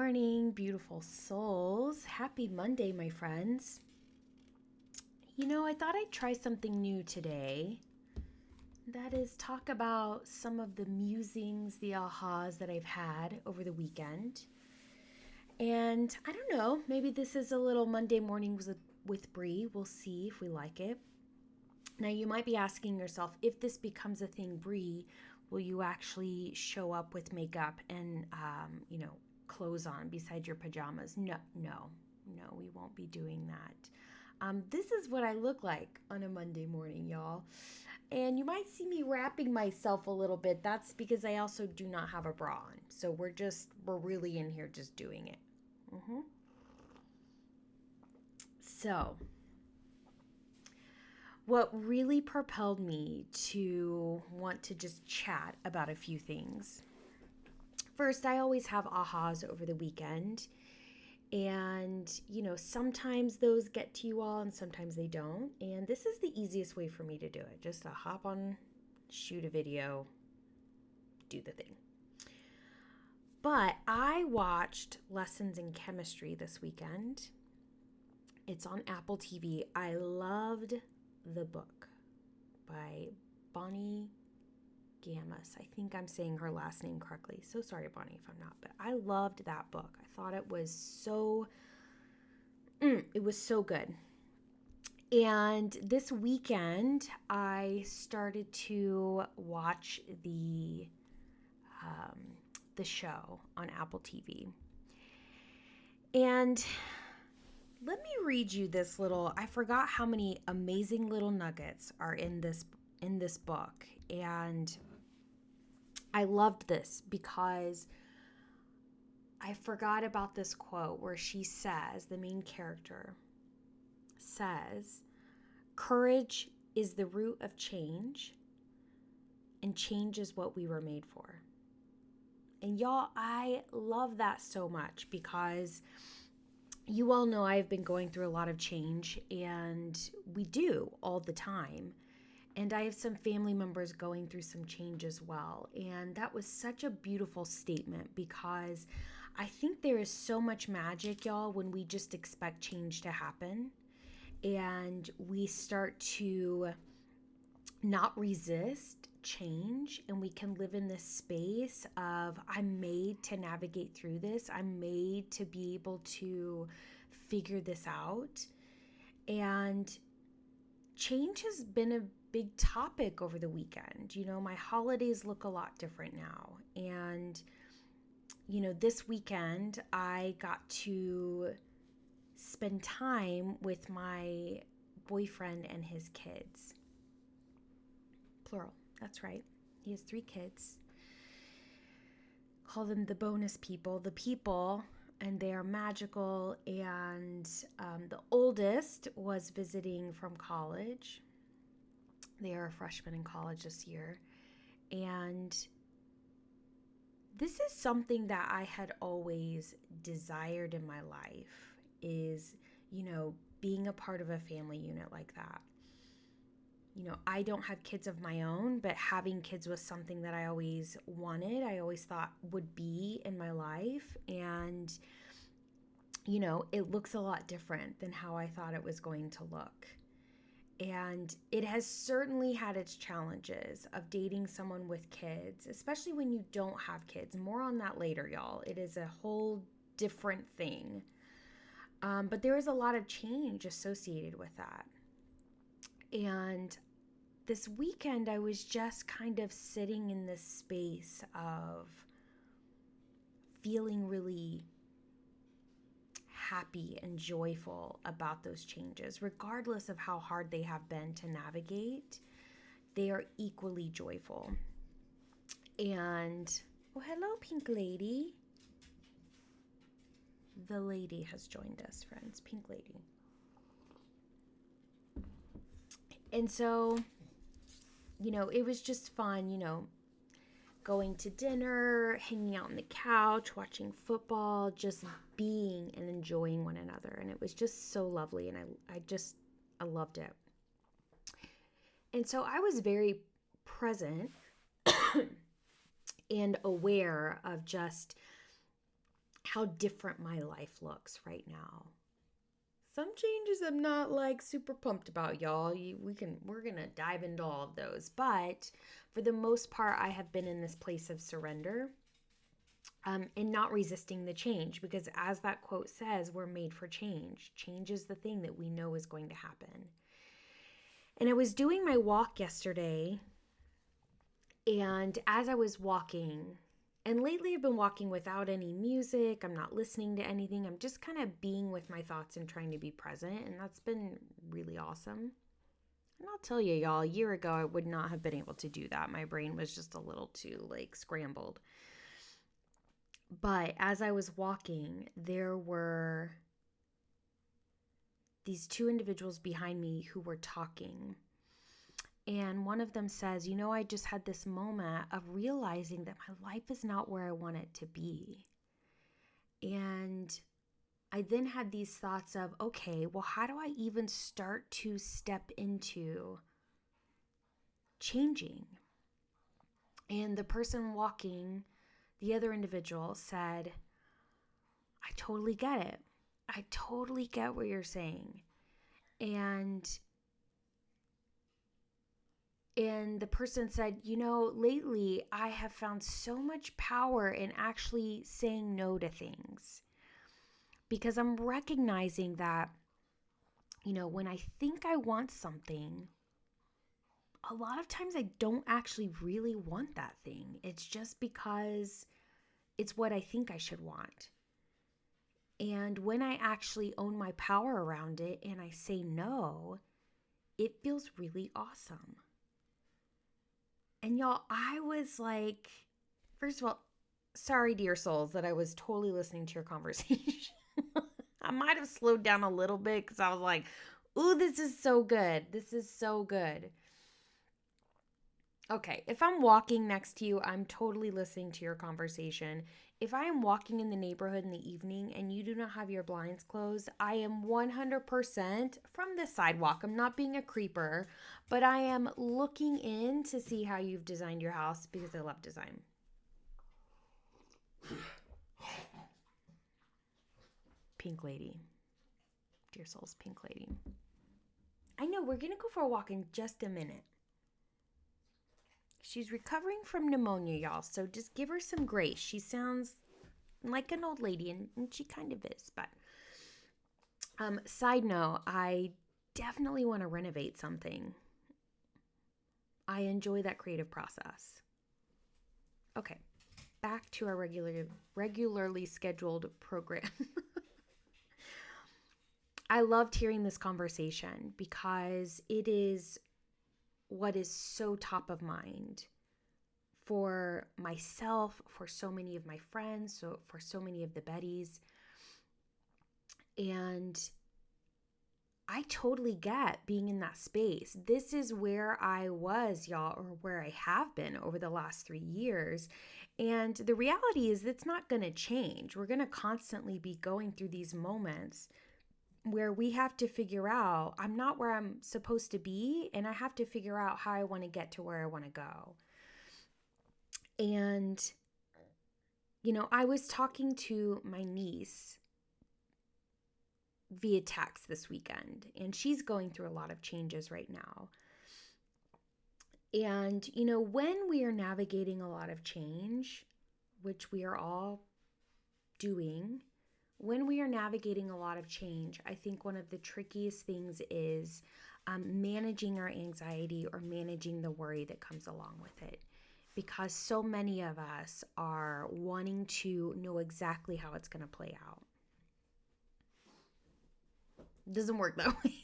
morning, beautiful souls. Happy Monday, my friends. I thought I'd try something new today. That is, talk about some of the musings, the ahas that I've had over the weekend. And I don't know, maybe this is a little Monday morning with Bree. We'll see if we like it. Now, you might be asking yourself, if this becomes a thing, Bree, will you actually show up with makeup and, clothes on beside your pajamas? No, we won't be doing that. This is what I look like on a Monday morning, y'all. And you might see me wrapping myself a little bit. That's because I also do not have a bra on. So we're really in here just doing it. So, what really propelled me to want to just chat about a few things. First, I always have ahas over the weekend. And, sometimes those get to you all and sometimes they don't. And this is the easiest way for me to do it. Just to hop on, shoot a video, do the thing. But I watched Lessons in Chemistry this weekend. It's on Apple TV. I loved the book by Bonnie Gamas. I think I'm saying her last name correctly. So sorry, Bonnie, if I'm not. But I loved that book. I thought it was so good. And this weekend, I started to watch the show on Apple TV. And let me read you this little, I forgot how many amazing little nuggets are in this book. And I loved this because I forgot about this quote where she says, the main character says, "Courage is the root of change, and change is what we were made for." And y'all, I love that so much because you all know I've been going through a lot of change, and we do all the time. And I have some family members going through some change as well. And that was such a beautiful statement because I think there is so much magic, y'all, when we just expect change to happen and we start to not resist change, and we can live in this space of, I'm made to navigate through this. I'm made to be able to figure this out. And change has been a big topic over the weekend. My holidays look a lot different now. And, this weekend I got to spend time with my boyfriend and his kids. Plural, that's right. He has 3 kids. Call them the bonus people. The people, and they are magical. And the oldest was visiting from college. They are a freshman in college this year. And this is something that I had always desired in my life, is, being a part of a family unit like that. I don't have kids of my own, but having kids was something that I always wanted. I always thought would be in my life. And, it looks a lot different than how I thought it was going to look. And it has certainly had its challenges of dating someone with kids, especially when you don't have kids. More on that later, y'all. It is a whole different thing. But there is a lot of change associated with that. And this weekend, I was just kind of sitting in this space of feeling really happy and joyful about those changes. Regardless of how hard they have been to navigate, they are equally joyful. And, oh, hello, Pink Lady. The lady has joined us, friends. Pink Lady. And so, it was just fun, going to dinner, hanging out on the couch, watching football, just being and enjoying one another. And it was just so lovely. And I loved it. And so I was very present and aware of just how different my life looks right now. Some changes I'm not like super pumped about, y'all. We're gonna dive into all of those, but for the most part, I have been in this place of surrender, and not resisting the change, because as that quote says, we're made for change. Change is the thing that we know is going to happen. And I was doing my walk yesterday, and as I was walking, and lately I've been walking without any music, I'm not listening to anything, I'm just kind of being with my thoughts and trying to be present, and that's been really awesome. And I'll tell you, y'all, a year ago I would not have been able to do that. My brain was just a little too like scrambled. But as I was walking, there were these two individuals behind me who were talking. And one of them says, I just had this moment of realizing that my life is not where I want it to be. And I then had these thoughts of, okay, well, how do I even start to step into changing? And the person walking, the other individual, said, I totally get it. I totally get what you're saying. And the person said, lately I have found so much power in actually saying no to things, because I'm recognizing that, when I think I want something, a lot of times I don't actually really want that thing. It's just because it's what I think I should want. And when I actually own my power around it and I say no, it feels really awesome. And y'all, I was like, first of all, sorry, dear souls, that I was totally listening to your conversation. I might have slowed down a little bit because I was like, ooh, this is so good. This is so good. Okay, if I'm walking next to you, I'm totally listening to your conversation. If I am walking in the neighborhood in the evening and you do not have your blinds closed, I am 100% from the sidewalk. I'm not being a creeper, but I am looking in to see how you've designed your house, because I love design. Pink lady. Dear souls, pink lady. I know, we're going to go for a walk in just a minute. She's recovering from pneumonia, y'all, so just give her some grace. She sounds like an old lady, and she kind of is. But side note, I definitely want to renovate something. I enjoy that creative process. Okay, back to our regularly scheduled program. I loved hearing this conversation because it is what is so top of mind for myself, for so many of my friends, so for so many of the Bettys. And I totally get being in that space. This is where I was, y'all, or where I have been over the last 3 years. And the reality is it's not going to change. We're going to constantly be going through these moments where we have to figure out, I'm not where I'm supposed to be, and I have to figure out how I want to get to where I want to go. And, I was talking to my niece via text this weekend, and she's going through a lot of changes right now. And, when we are navigating a lot of change, which we are all doing, when we are navigating a lot of change, I think one of the trickiest things is managing our anxiety or managing the worry that comes along with it. Because so many of us are wanting to know exactly how it's going to play out. It doesn't work that way.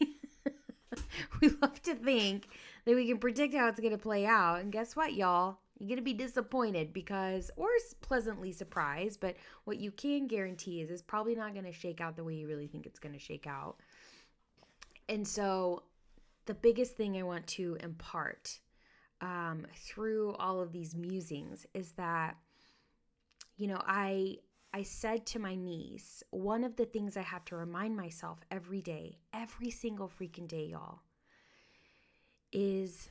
We love to think that we can predict how it's going to play out. And guess what, y'all? You're going to be disappointed or pleasantly surprised, but what you can guarantee is it's probably not going to shake out the way you really think it's going to shake out. And so the biggest thing I want to impart through all of these musings is that, I said to my niece, one of the things I have to remind myself every day, every single freaking day, y'all, is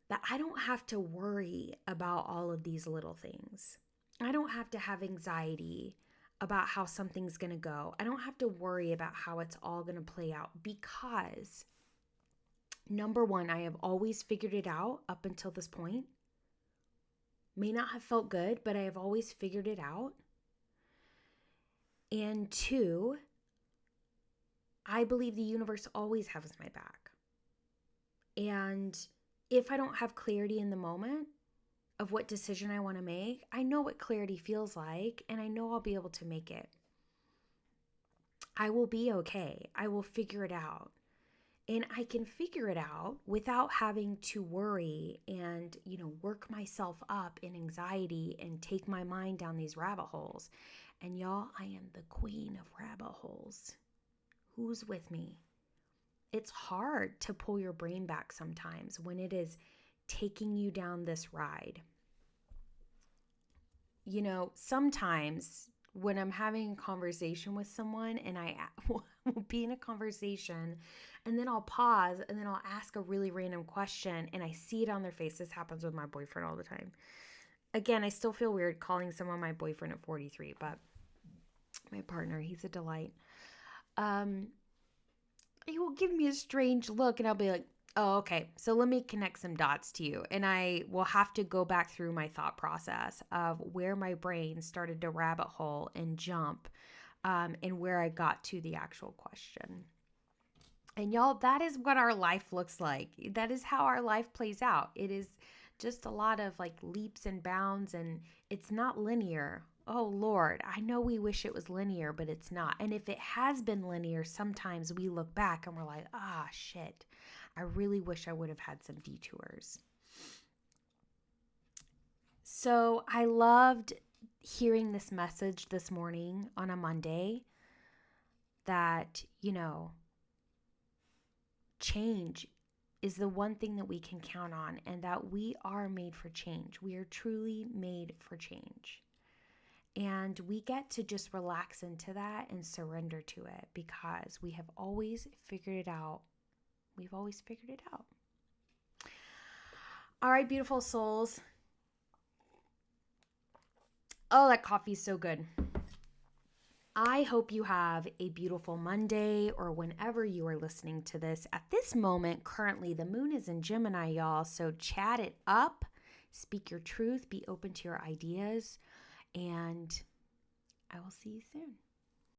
that I don't have to worry about all of these little things. I don't have to have anxiety about how something's going to go. I don't have to worry about how it's all going to play out because, number one, I have always figured it out up until this point. May not have felt good, but I have always figured it out. And two, I believe the universe always has my back. And if I don't have clarity in the moment of what decision I want to make, I know what clarity feels like, and I know I'll be able to make it. I will be okay. I will figure it out. And I can figure it out without having to worry and, work myself up in anxiety and take my mind down these rabbit holes. And y'all, I am the queen of rabbit holes. Who's with me? It's hard to pull your brain back sometimes when it is taking you down this ride. Sometimes when I'm having a conversation with someone and I will be in a conversation and then I'll pause and then I'll ask a really random question and I see it on their face. This happens with my boyfriend all the time. Again, I still feel weird calling someone my boyfriend at 43, but my partner, he's a delight. He will give me a strange look and I'll be like, oh, okay, so let me connect some dots to you. And I will have to go back through my thought process of where my brain started to rabbit hole and jump and where I got to the actual question. And y'all, that is what our life looks like. That is how our life plays out. It is just a lot of like leaps and bounds, and it's not linear. Oh Lord, I know we wish it was linear, but it's not. And if it has been linear, sometimes we look back and we're like, shit, I really wish I would have had some detours. So I loved hearing this message this morning on a Monday that, change is the one thing that we can count on, and that we are made for change. We are truly made for change. And we get to just relax into that and surrender to it because we have always figured it out. We've always figured it out. All right, beautiful souls. Oh, that coffee is so good. I hope you have a beautiful Monday or whenever you are listening to this. At this moment, currently, the moon is in Gemini, y'all. So chat it up, speak your truth, be open to your ideas, and I will see you soon.